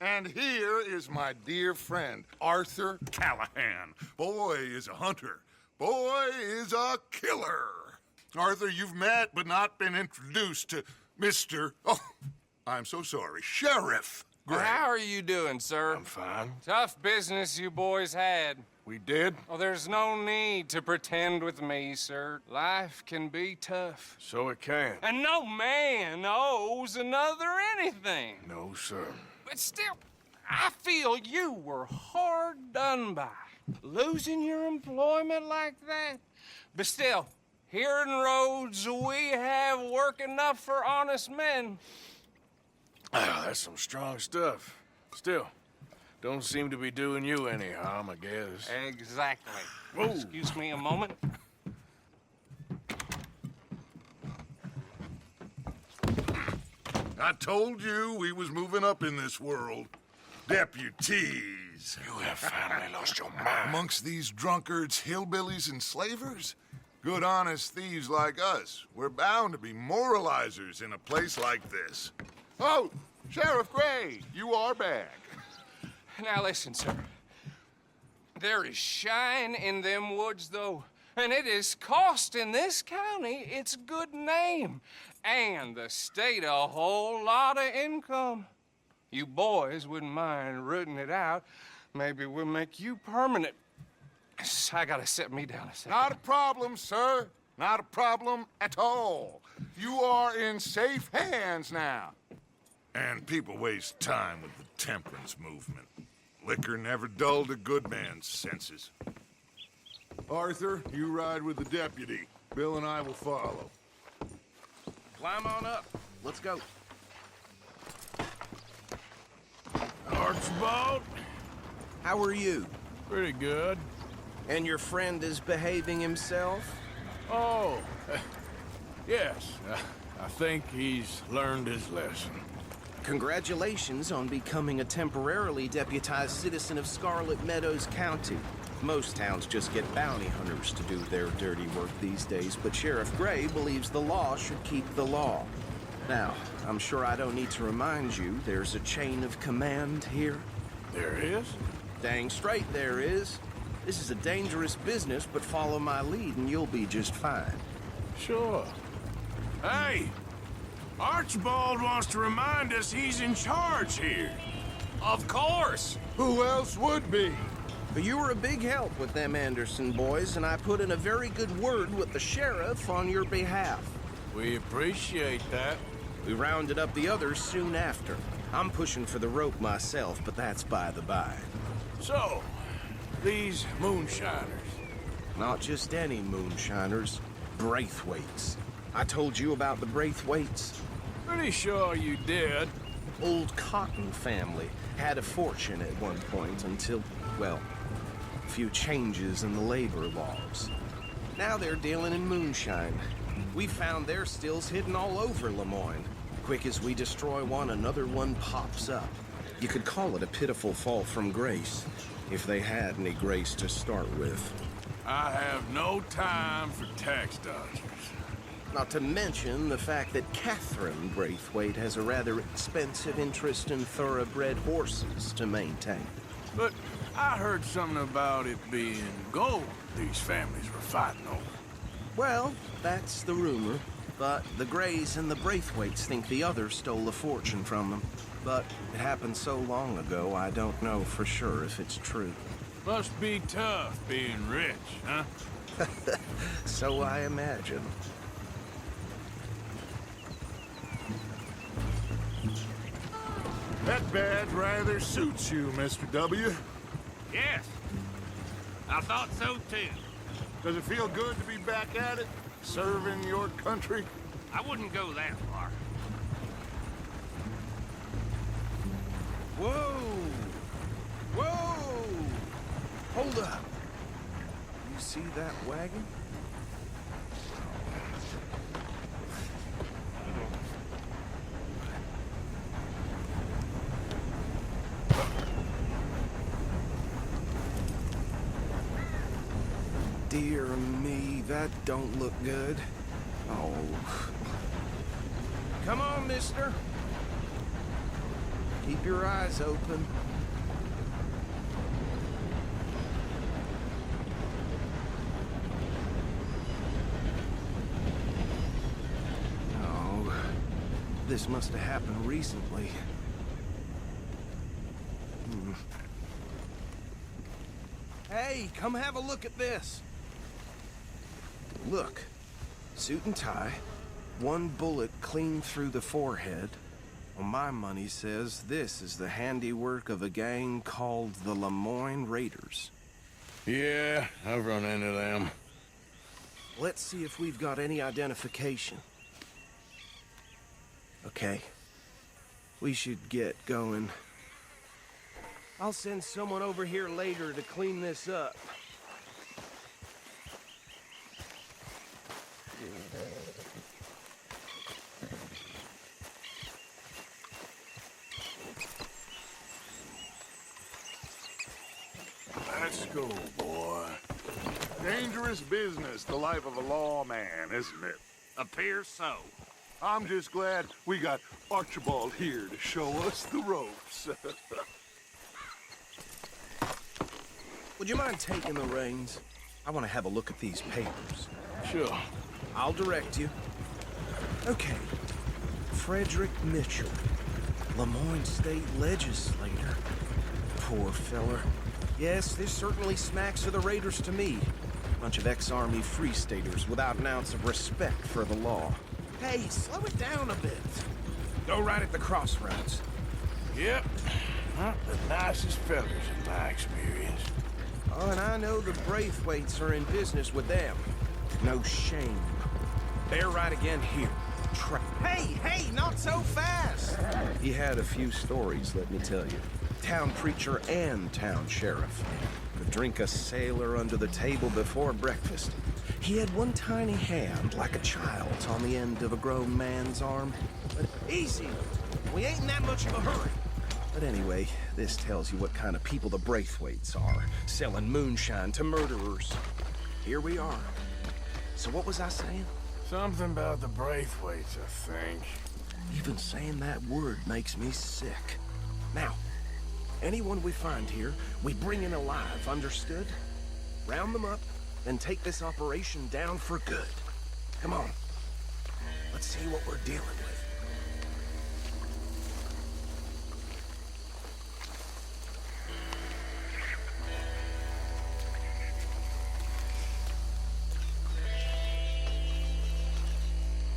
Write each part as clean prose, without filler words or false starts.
And here is my dear friend, Arthur Callahan. Boy is a hunter. Boy is a killer. Arthur, you've met but not been introduced to Mr. Oh, I'm so sorry, Sheriff Gray. How are you doing, sir? I'm fine. Tough business you boys had. We did? Oh, there's no need to pretend with me, sir. Life can be tough. So it can. And no man owes another anything. No, sir. But still, I feel you were hard done by. Losing your employment like that. But still, here in Rhodes, we have work enough for honest men. Ah, that's some strong stuff. Still, don't seem to be doing you any harm, I guess. Exactly. Whoa. Excuse me a moment. I told you we was moving up in this world. Deputies. You have finally lost your mind. Amongst these drunkards, hillbillies, and slavers? Good honest thieves like us. We're bound to be moralizers in a place like this. Oh, Sheriff Gray, you are back. Now listen, sir. There is shine in them woods, though. And it is costing this county its good name. And the state a whole lot of income. You boys wouldn't mind rooting it out. Maybe we'll make you permanent. I gotta set me down a second. Not a problem, sir. Not a problem at all. You are in safe hands now. And people waste time with the temperance movement. Liquor never dulled a good man's senses. Arthur, you ride with the deputy. Bill and I will follow. Climb on up. Let's go. Archibald? How are you? Pretty good. And your friend is behaving himself? Oh, yes. I think he's learned his lesson. Congratulations on becoming a temporarily deputized citizen of Scarlet Meadows County. Most towns just get bounty hunters to do their dirty work these days, but Sheriff Gray believes the law should keep the law. Now, I'm sure I don't need to remind you there's a chain of command here. There is? Dang straight there is. This is a dangerous business, but follow my lead and you'll be just fine. Sure. Hey! Archibald wants to remind us he's in charge here. Of course. Who else would be? But you were a big help with them Anderson boys, and I put in a very good word with the sheriff on your behalf. We appreciate that. We rounded up the others soon after. I'm pushing for the rope myself, but that's by the by. So, these moonshiners. Not just any moonshiners, Braithwaites. I told you about the Braithwaites. Pretty sure you did. Old Cotton family had a fortune at one point until, well, a few changes in the labor laws. Now they're dealing in moonshine. We found their stills hidden all over Lemoyne. Quick as we destroy one, another one pops up. You could call it a pitiful fall from grace, if they had any grace to start with. I have no time for tax dodgers. Not to mention the fact that Catherine Braithwaite has a rather expensive interest in thoroughbred horses to maintain. But I heard something about it being gold these families were fighting over. Well, that's the rumor. But the Grays and the Braithwaites think the others stole a fortune from them. But it happened so long ago, I don't know for sure if it's true. Must be tough being rich, huh? So I imagine. That badge rather suits you, Mr. W. Yes. I thought so, too. Does it feel good to be back at it? Serving your country? I wouldn't go that far. Whoa! Whoa! Hold up. You see that wagon? Dear me, that don't look good. Oh. Come on, mister. Keep your eyes open. Oh, this must have happened recently. Hey, come have a look at this. Look, suit and tie, one bullet clean through the forehead. Well, my money says this is the handiwork of a gang called the Lemoyne Raiders. Yeah, I've run into them. Let's see if we've got any identification. Okay. We should get going. I'll send someone over here later to clean this up. Let's go, boy. Dangerous business, the life of a lawman, isn't it? Appears so. I'm just glad we got Archibald here to show us the ropes. Would you mind taking the reins? I want to have a look at these papers. Sure. I'll direct you. Okay. Frederick Mitchell, Lemoyne State Legislator. Poor feller. Yes, this certainly smacks of the Raiders to me. Bunch of ex-Army Free Staters without an ounce of respect for the law. Hey, slow it down a bit. Go right at the crossroads. Yep. Not the nicest fellas in my experience. Oh, and I know the Braithwaites are in business with them. No shame. They're right again here. Hey, not so fast! He had a few stories, let me tell you. Town preacher and town sheriff. Could drink a sailor under the table before breakfast. He had one tiny hand, like a child's, on the end of a grown man's arm. But easy! We ain't in that much of a hurry. But anyway, this tells you what kind of people the Braithwaites are, selling moonshine to murderers. Here we are. So what was I saying? Something about the Braithwaites, I think. Even saying that word makes me sick. Now, anyone we find here, we bring in alive, understood? Round them up, then take this operation down for good. Come on. Let's see what we're dealing with.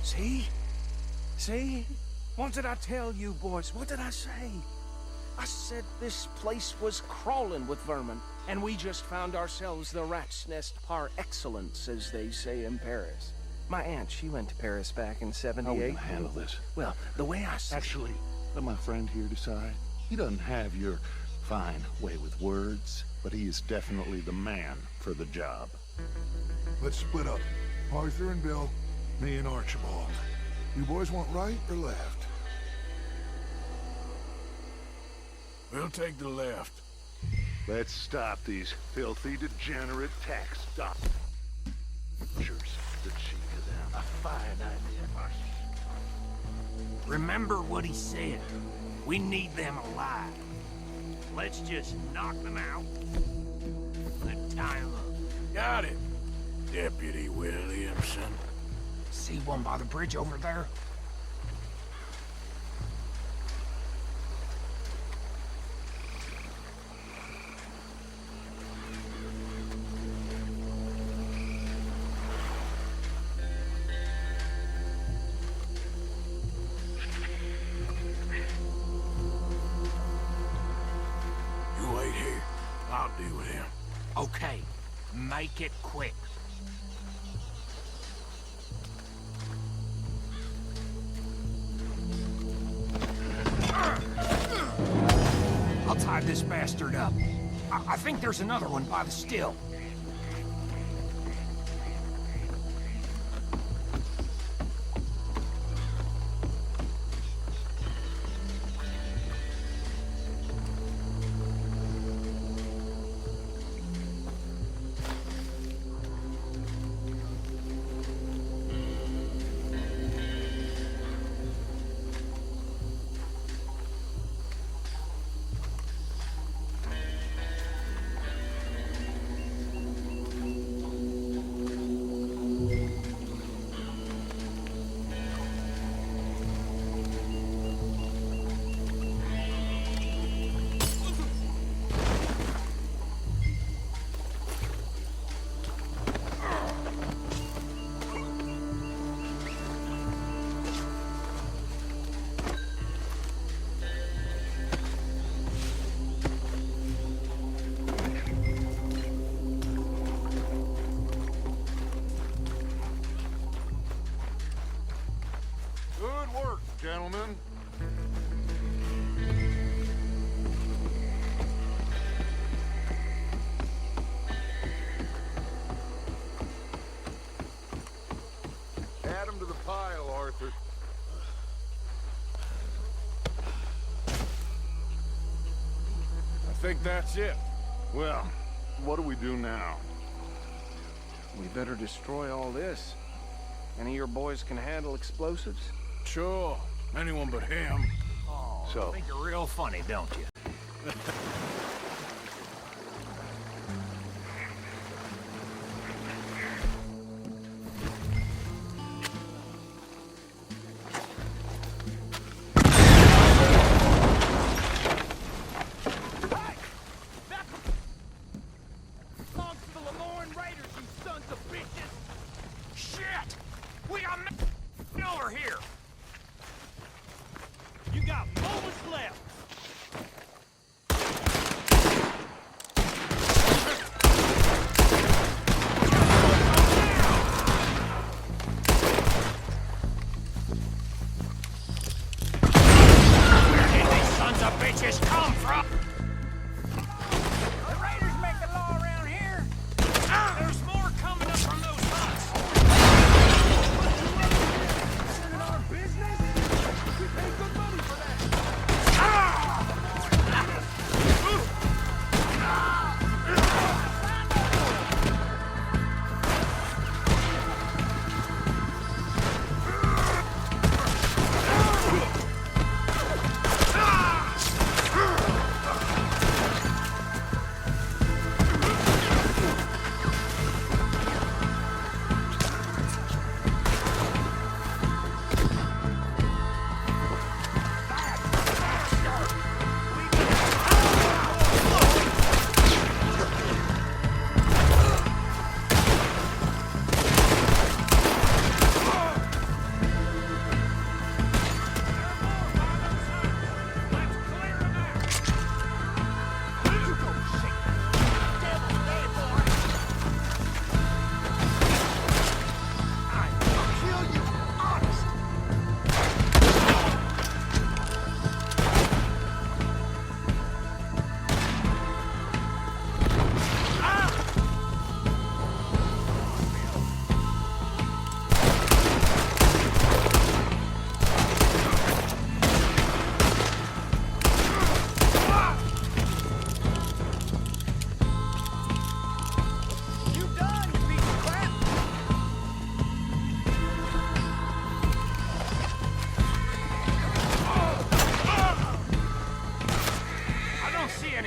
See? See? What did I tell you, boys? What did I say? I said this place was crawling with vermin, and we just found ourselves the rat's nest par excellence, as they say in Paris. My aunt, she went to Paris back in How are we '78. gonna handle this? Well, the way I see Actually, let my friend here decide. He doesn't have your fine way with words, but he is definitely the man for the job. Let's split up. Arthur and Bill, me and Archibald. You boys want right or left? We'll take the left. Let's stop these filthy, degenerate tax doctors. The cheek of them. A fine idea, Marcy. Remember what he said. We need them alive. Let's just knock them out and tie them up. Got it, Deputy Williamson. See one by the bridge over there? You wait here. I'll deal with him. Okay, make it quick. I'll tie this bastard up. I think there's another one by the still. think that's it. Well, what do we do now? We better destroy all this. Any of your boys can handle explosives? Sure. Anyone but him. Oh, So- you think you're real funny, don't you? Shit! We got over here! You got moments left! Where did these sons of bitches come from? The raiders make the law around here. There's more coming up from those huts.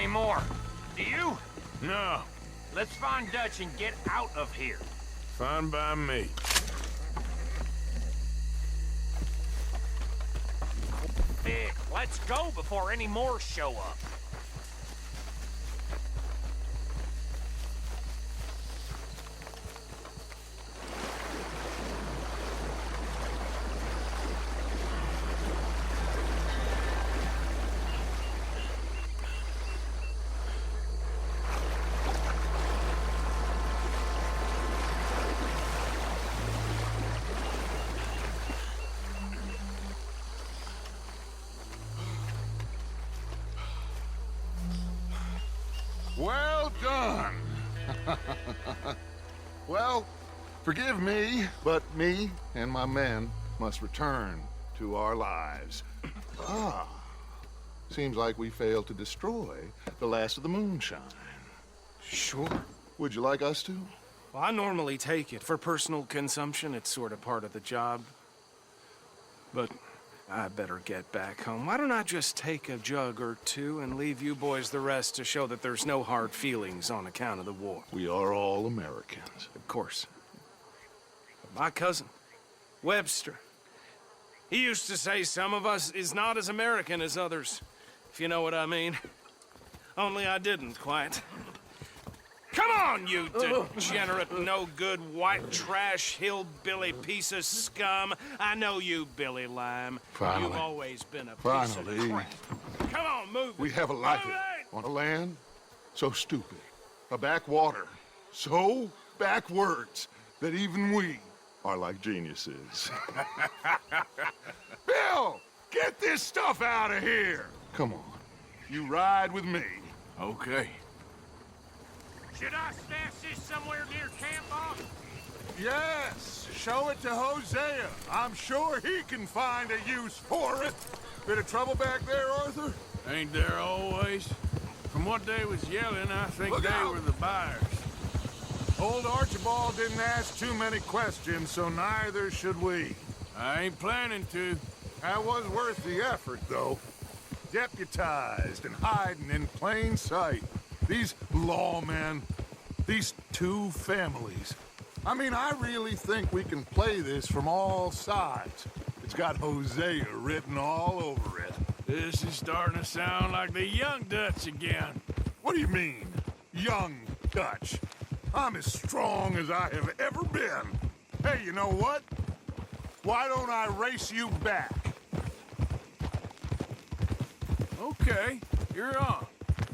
More. Do you? No. Let's find Dutch and get out of here. Fine by me. Vic, let's go before any more show up. Well done. Well, forgive me, but me and my men must return to our lives. Seems like we failed to destroy the last of the moonshine. Sure. Would you like us to? Well, I normally take it. For personal consumption, it's sort of part of the job. But I better get back home. Why don't I just take a jug or two and leave you boys the rest to show that there's no hard feelings on account of the war? We are all Americans. Of course. But my cousin, Webster, he used to say some of us is not as American as others, if you know what I mean. Only I didn't quite. Come on, you degenerate, no-good, white trash, hillbilly piece of scum. I know you, Billy Lime. Finally. You've always been a piece Finally. of crap. Come on, move it. We have a life Move it! on a land so stupid, a backwater so backwards that even we are like geniuses. Bill, get this stuff out of here. Come on, you ride with me. Okay. Should I stash this somewhere near camp, boss? Yes, show it to Hosea. I'm sure he can find a use for it. Bit of trouble back there, Arthur? Ain't there always? From what they was yelling, I think Look they out! were the buyers. Old Archibald didn't ask too many questions, so neither should we. I ain't planning to. That was worth the effort, though. Deputized and hiding in plain sight. These lawmen, these two families. I mean, I really think we can play this from all sides. It's got Hosea written all over it. This is starting to sound like the Young Dutch again. What do you mean, young Dutch? I'm as strong as I have ever been. Hey, you know what? Why don't I race you back? Okay, you're on.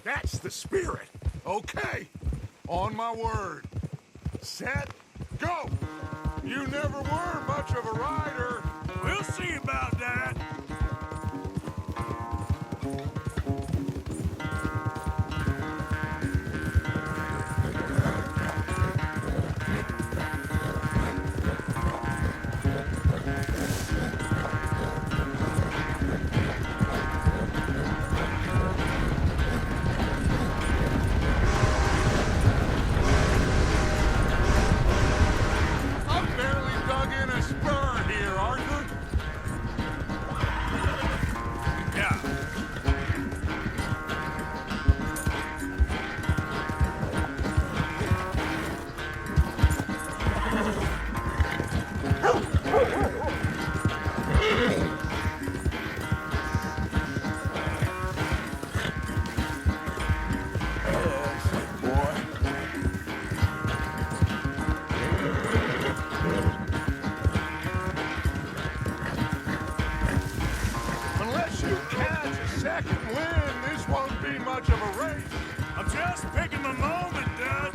That's the spirit. Okay, on my word. Set, go! You never were much of a rider. We'll see about that. I've barely dug in a spur here, Arthur. Yeah. Unless you catch a second wind, this won't be much of a race. I'm just picking my moment, Dutch.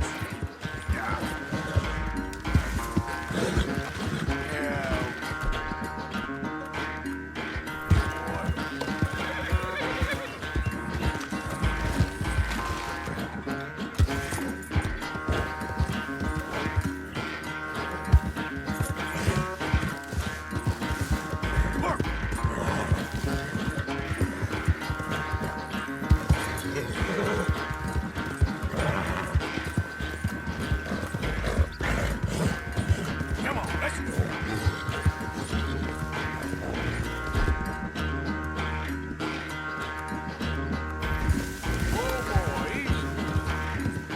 Come on, let's go. Whoa, boy, easy.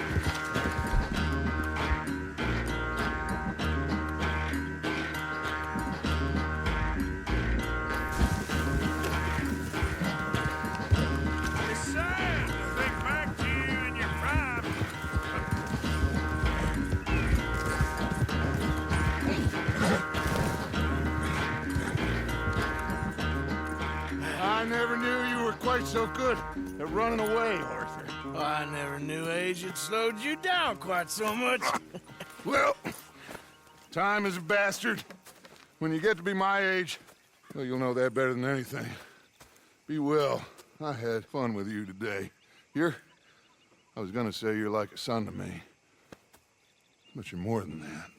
It's sad to think back to you in your prime. I never knew you were quite so good at running away, Arthur. I never knew age had slowed you down quite so much. Well, time is a bastard. When you get to be my age, well, you'll know that better than anything. Be well. I had fun with you today. I was gonna say you're like a son to me, but you're more than that.